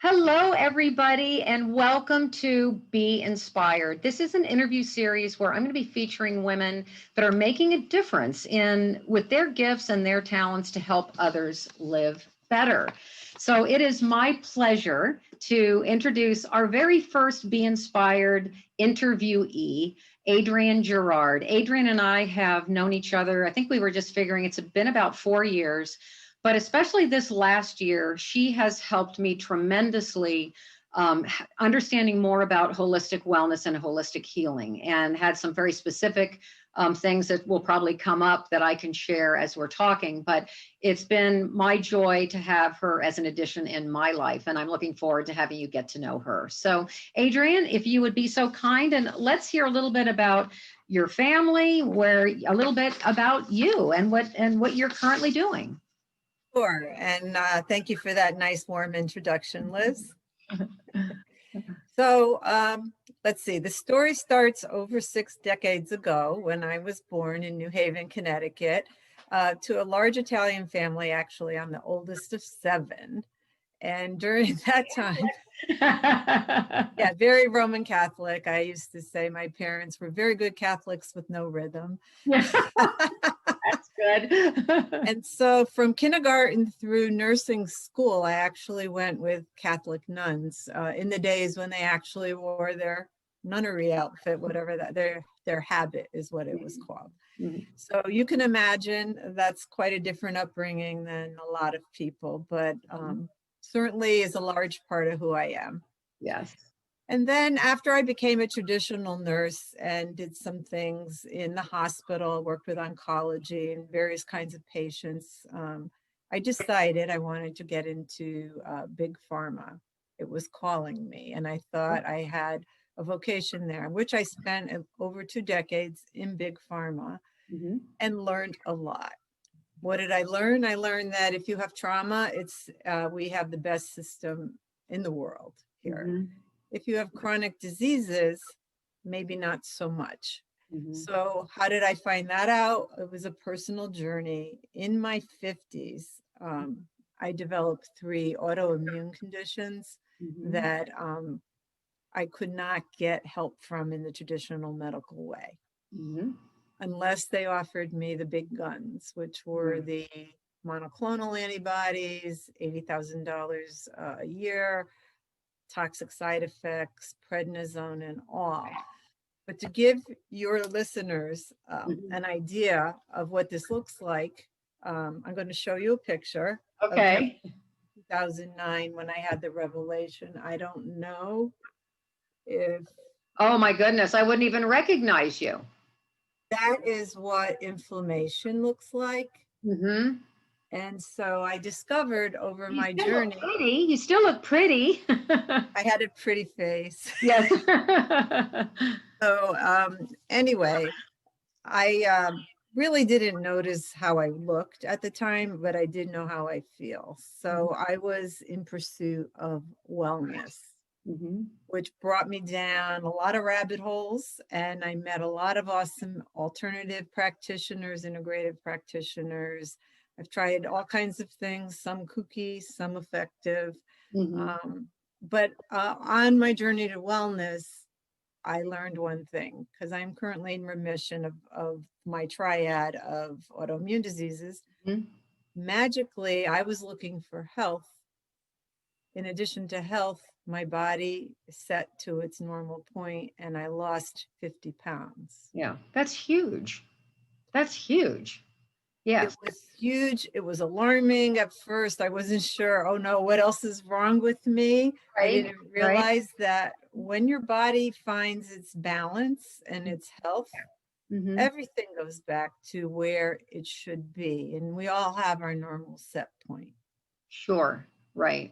Hello, everybody, and welcome to Be Inspired. This is an interview series where I'm going to be featuring women that are making a difference with their gifts and their talents to help others live better. So it is my pleasure to introduce our very first Be Inspired interviewee, Adrianne Gerard. Adrianne and I have known each other, I think we were just figuring it's been about 4 years. But especially this last year, she has helped me tremendously understanding more about holistic wellness and holistic healing, and had some very specific things that will probably come up that I can share as we're talking. But it's been my joy to have her as an addition in my life, and I'm looking forward to having you get to know her. So, Adrianne, if you would be so kind, and let's hear a little bit about your family, a little bit about you and what you're currently doing. Sure, and thank you for that nice warm introduction, Liz. So let's see, the story starts over 6 decades ago when I was born in New Haven, Connecticut, to a large Italian family. Actually, I'm the oldest of 7. And during that time, yeah, very Roman Catholic. I used to say my parents were very good Catholics with no rhythm. That's good. And so from kindergarten through nursing school, I actually went with Catholic nuns in the days when they actually wore their nunnery outfit, whatever that their habit is what it was called. Mm-hmm. So you can imagine that's quite a different upbringing than a lot of people, but certainly is a large part of who I am. Yes. And then after I became a traditional nurse and did some things in the hospital, worked with oncology and various kinds of patients, I decided I wanted to get into big pharma. It was calling me, and I thought I had a vocation there, which I spent over 2 decades in big pharma and learned a lot. What did I learn? I learned that if you have trauma, we have the best system in the world here. If you have chronic diseases, maybe not so much. So how did I find that out? It was a personal journey. In my 50s, I developed 3 autoimmune conditions that I could not get help from in the traditional medical way. Unless they offered me the big guns, which were the monoclonal antibodies, $80,000 a year, toxic side effects, prednisone and all. But to give your listeners an idea of what this looks like, I'm going to show you a picture. Okay. Of 2009 when I had the revelation. I don't know if... Oh my goodness, I wouldn't even recognize you. That is what inflammation looks like. And so I discovered over my journey. You still look pretty. I had a pretty face. Yes. So anyway, I really didn't notice how I looked at the time, but I did know how I feel. So I was in pursuit of wellness, which brought me down a lot of rabbit holes. And I met a lot of awesome alternative practitioners, integrative practitioners. I've tried all kinds of things, some kooky, some effective. But on my journey to wellness, I learned one thing, because I'm currently in remission of my triad of autoimmune diseases. Magically, I was looking for health. In addition to health, my body set to its normal point and I lost 50 pounds. Yeah, that's huge. That's huge. Yes. It was huge. It was alarming at first. I wasn't sure, oh no, what else is wrong with me? Right, I didn't realize that when your body finds its balance and its health, everything goes back to where it should be. And we all have our normal set point. Sure, right.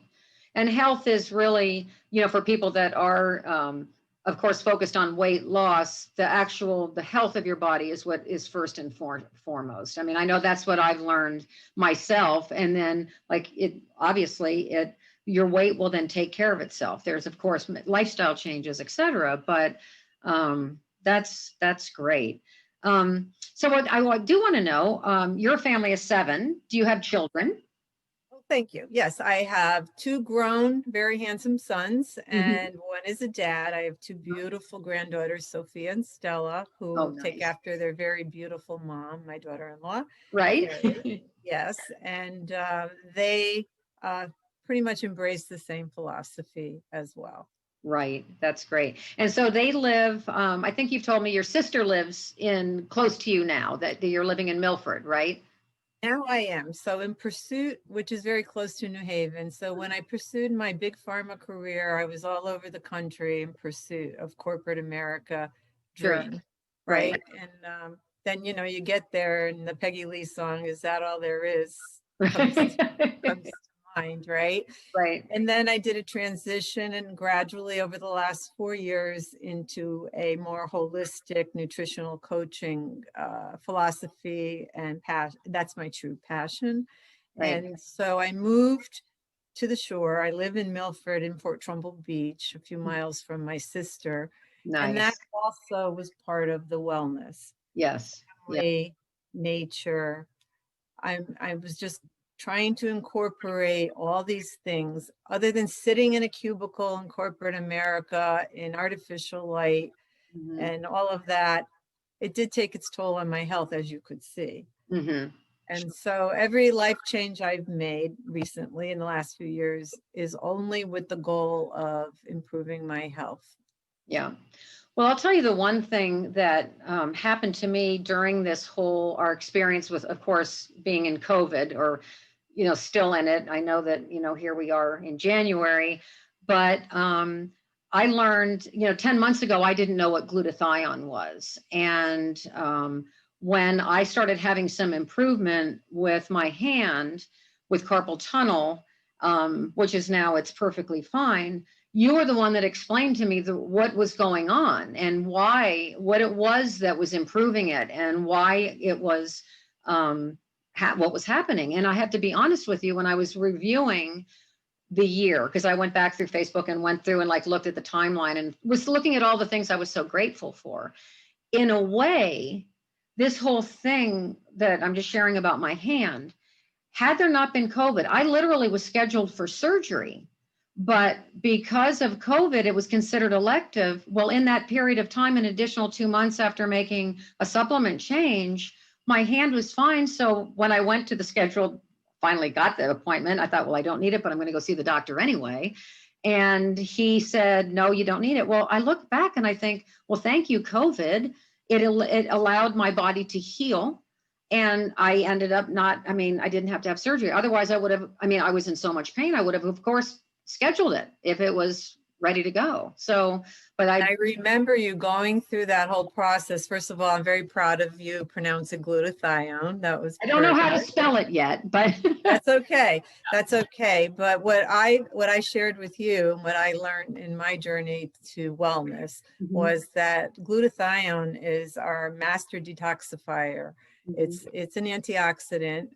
And health is really, for people that are, of course, focused on weight loss, the health of your body is what is first and foremost. I mean, I know that's what I've learned myself. And then your weight will then take care of itself. There's, of course, lifestyle changes, et cetera, but that's great. So what I do want to know, your family is 7. Do you have children? Thank you. Yes, I have two grown, very handsome sons, Mhm. and one is a dad. I have two beautiful granddaughters, Sophia and Stella, Oh, who take nice. after their very beautiful mom, my daughter-in-law, Right? Carrie. Yes, and they pretty much embrace the same philosophy as well. Right. That's great. And so they live, I think you've told me your sister lives in close to you now, that you're living in Milford, right? Now I am. So in Pursuit, which is very close to New Haven. So when I pursued my big pharma career, I was all over the country in pursuit of corporate America Sure. dream, Right. right? And then you get there, and the Peggy Lee song, "Is That All There Is," comes to mind, right? Right. And then I did a transition and gradually over the last 4 years into a more holistic nutritional coaching philosophy and passion. That's my true passion. Right. And so I moved to the shore. I live in Milford in Fort Trumbull Beach, a few miles from my sister. And that Nice. also was part of the wellness, Yes. Yeah. family, nature. I was just trying to incorporate all these things other than sitting in a cubicle in corporate America in artificial light Hmm. and all of that. It did take its toll on my health, as you could see. Hmm. And so every life change I've made recently in the last few years is only with the goal of improving my health. Yeah. Well, I'll tell you the one thing that happened to me during this whole our experience with, of course, being in COVID or, still in it. I know that, here we are in January, but I learned, 10 months ago, I didn't know what glutathione was. And when I started having some improvement with my hand with carpal tunnel, which is now it's perfectly fine, you were the one that explained to me what was going on and why, what it was that was improving it and why it was, what was happening. And I have to be honest with you, when I was reviewing the year, because I went back through Facebook and went through and like looked at the timeline and was looking at all the things I was so grateful for. In a way, this whole thing that I'm just sharing about my hand, had there not been COVID, I literally was scheduled for surgery. But because of COVID, it was considered elective. Well, in that period of time, an additional 2 months after making a supplement change, my hand was fine. So when I went to the scheduled, finally got the appointment, I thought, well, I don't need it, but I'm going to go see the doctor anyway. And he said, no, you don't need it. Well, I look back and I think, well, thank you, COVID. It allowed my body to heal. And I ended up not, I mean, I didn't have to have surgery. Otherwise, I would have, I mean, I was in so much pain. I would have, of course, scheduled it if it was ready to go. So, but I remember you going through that whole process. First of all, I'm very proud of you pronouncing glutathione. That was I don't know how to perfect. spell it yet, but That's okay. That's okay. But what I shared with you and what I learned in my journey to wellness Mhm, was that glutathione is our master detoxifier. mhm, It's an antioxidant,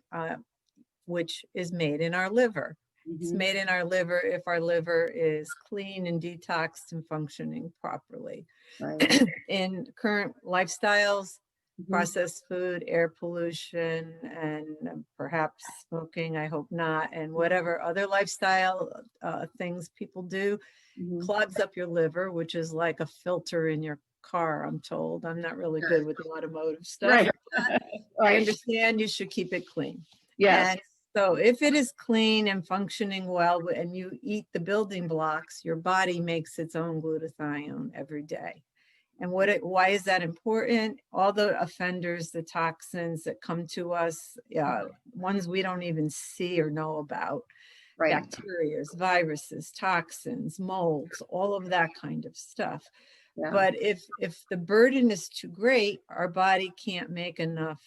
which is made in our liver. It's mhm, made in our liver if our liver is clean and detoxed and functioning properly. right. In current lifestyles, Mhm, processed food, air pollution, and perhaps smoking, I hope not, and whatever other lifestyle things people do, mhm. clogs up your liver, which is like a filter in your car, I'm told. I'm not really Sure. good with the automotive stuff. Right. I Right. understand you should keep it clean. Yes. And so if it is clean and functioning well and you eat the building blocks, your body makes its own glutathione every day. And why is that important? All the offenders, the toxins that come to us, ones we don't even see or know about, Right. bacteria, viruses, toxins, molds, all of that kind of stuff. Yeah. But if the burden is too great, our body can't make enough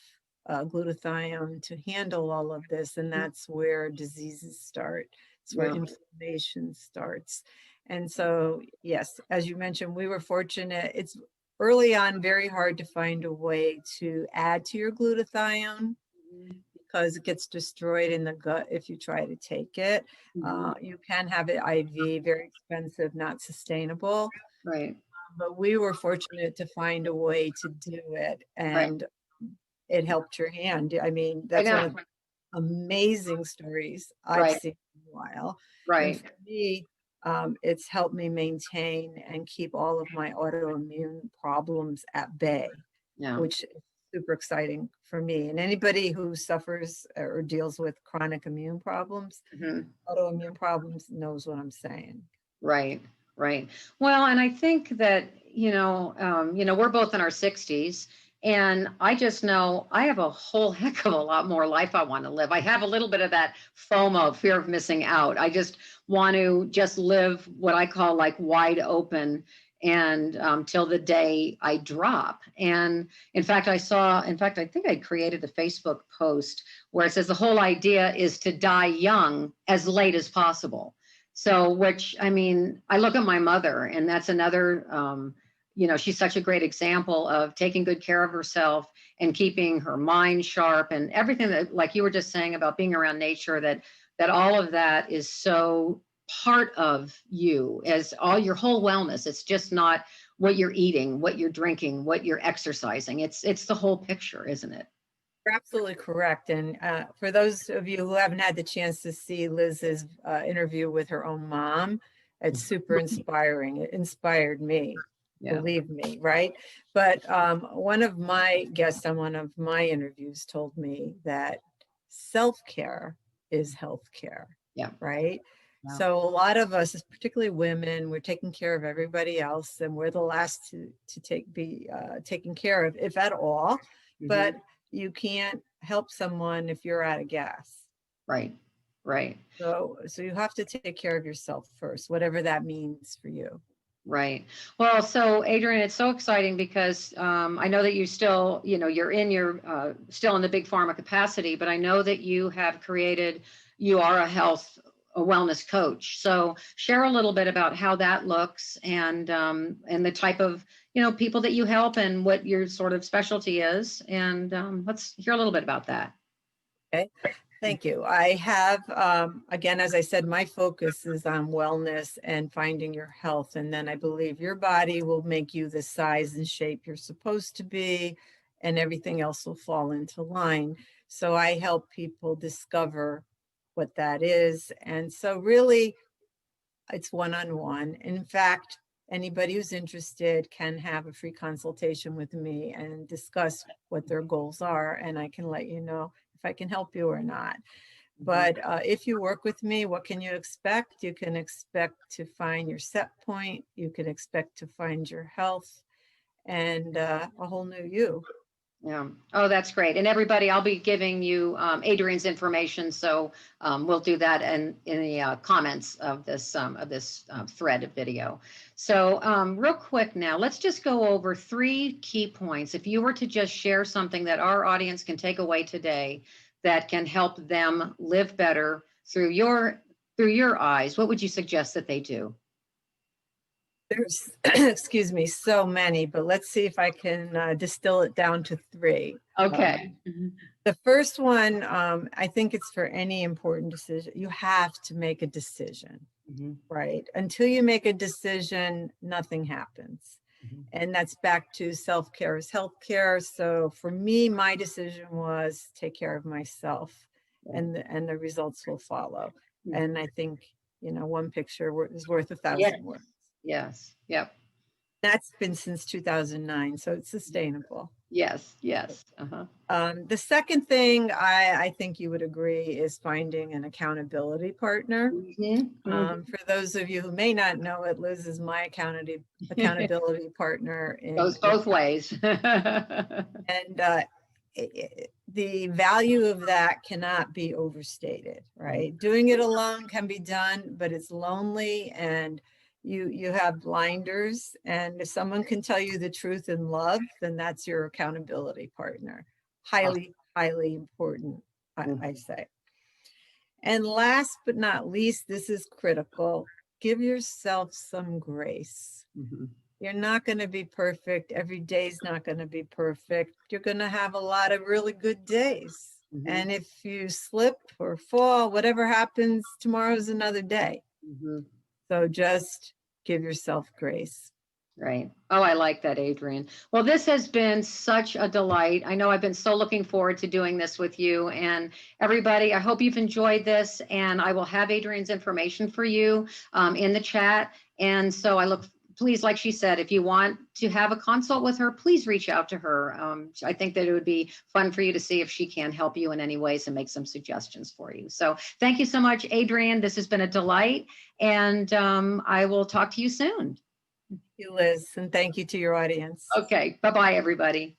glutathione to handle all of this, and that's where diseases start. It's where Yeah. inflammation starts. And so, yes, as you mentioned, we were fortunate. It's early on very hard to find a way to add to your glutathione Mhm, because it gets destroyed in the gut if you try to take it. mhm. You can have it IV, very expensive, not sustainable. Right. But we were fortunate to find a way to do it, Right. and it helped your hand. I mean, I that's one know. of amazing stories I've Right. seen in a while. And Right. for me, it's helped me maintain and keep all of my autoimmune problems at bay, Yeah. which is super exciting for me. And anybody who suffers or deals with chronic immune problems, Mhm. autoimmune problems, knows what I'm saying. Right, right. Well, and I think that, we're both in our 60s, and I just know I have a whole heck of a lot more life I want to live. I have a little bit of that FOMO, fear of missing out. I just want to just live what I call like wide open and till the day I drop. And in fact, I think I created a Facebook post where it says the whole idea is to die young as late as possible. So, which I mean, I look at my mother, and that's another, she's such a great example of taking good care of herself and keeping her mind sharp and everything that, like you were just saying about being around nature, that all of that is so part of you as all your whole wellness. It's just not what you're eating, what you're drinking, what you're exercising. It's the whole picture, isn't it? You're absolutely correct. And for those of you who haven't had the chance to see Liz's interview with her own mom, it's super inspiring. It inspired me, Yeah. believe me, right? But one of my guests on one of my interviews told me that self-care is healthcare, Yeah. right? Yeah. So a lot of us, particularly women, we're taking care of everybody else, and we're the last to be taken care of, if at all. But Mhm. you can't help someone if you're out of gas. Right. Right. So you have to take care of yourself first, whatever that means for you. Right. Well, so Adrian, it's so exciting because I know that you still, you're in your still in the big pharma capacity, but I know that you are a wellness coach. So share a little bit about how that looks and the type of, people that you help and what your sort of specialty is. And let's hear a little bit about that. Okay. Thank you. I have, again, as I said, my focus is on wellness and finding your health. And then I believe your body will make you the size and shape you're supposed to be, and everything else will fall into line. So I help people discover what that is. And so really, it's one-on-one. In fact, anybody who's interested can have a free consultation with me and discuss what their goals are, and I can let you know if I can help you or not. But if you work with me, what can you expect? You can expect to find your set point. You can expect to find your health and a whole new you. Yeah. Oh, that's great. And everybody, I'll be giving you Adrian's information, so we'll do that in the comments of this thread of video. So real quick now, let's just go over 3 key points. If you were to just share something that our audience can take away today that can help them live better through your eyes, what would you suggest that they do? There's, excuse me, so many, but let's see if I can distill it down to 3. Okay. Mhm. The first one, I think it's for any important decision. You have to make a decision, Mhm. right? Until you make a decision, nothing happens. Mhm. And that's back to self-care is healthcare. So for me, my decision was take care of myself, Right. and the results will follow. Mhm. And I think, one picture is worth 1,000 Yes. words. Yes. Yep. That's been since 2009, so it's sustainable. Yes. Yes. Uh-huh. The second thing I think you would agree is finding an accountability partner. Mhm. Mhm. For those of you who may not know it, Liz is my accountability partner Goes in both ways. and the value of that cannot be overstated, right? Doing it alone can be done, but it's lonely and you have blinders. And if someone can tell you the truth in love, then that's your accountability partner. Highly, highly important, I say. And last but not least, this is critical. Give yourself some grace. Mhm. You're not going to be perfect. Every day's not going to be perfect. You're going to have a lot of really good days. Mhm. And if you slip or fall, whatever happens, tomorrow's another day. Mhm. So just give yourself grace. Right. Oh, I like that, Adrian. Well, this has been such a delight. I know I've been so looking forward to doing this with you and everybody. I hope you've enjoyed this, and I will have Adrian's information for you in the chat. And so please, like she said, if you want to have a consult with her, please reach out to her. I think that it would be fun for you to see if she can help you in any ways and make some suggestions for you. So thank you so much, Adrian. This has been a delight, and I will talk to you soon. You, Liz, and thank you to your audience. Okay, bye-bye, everybody.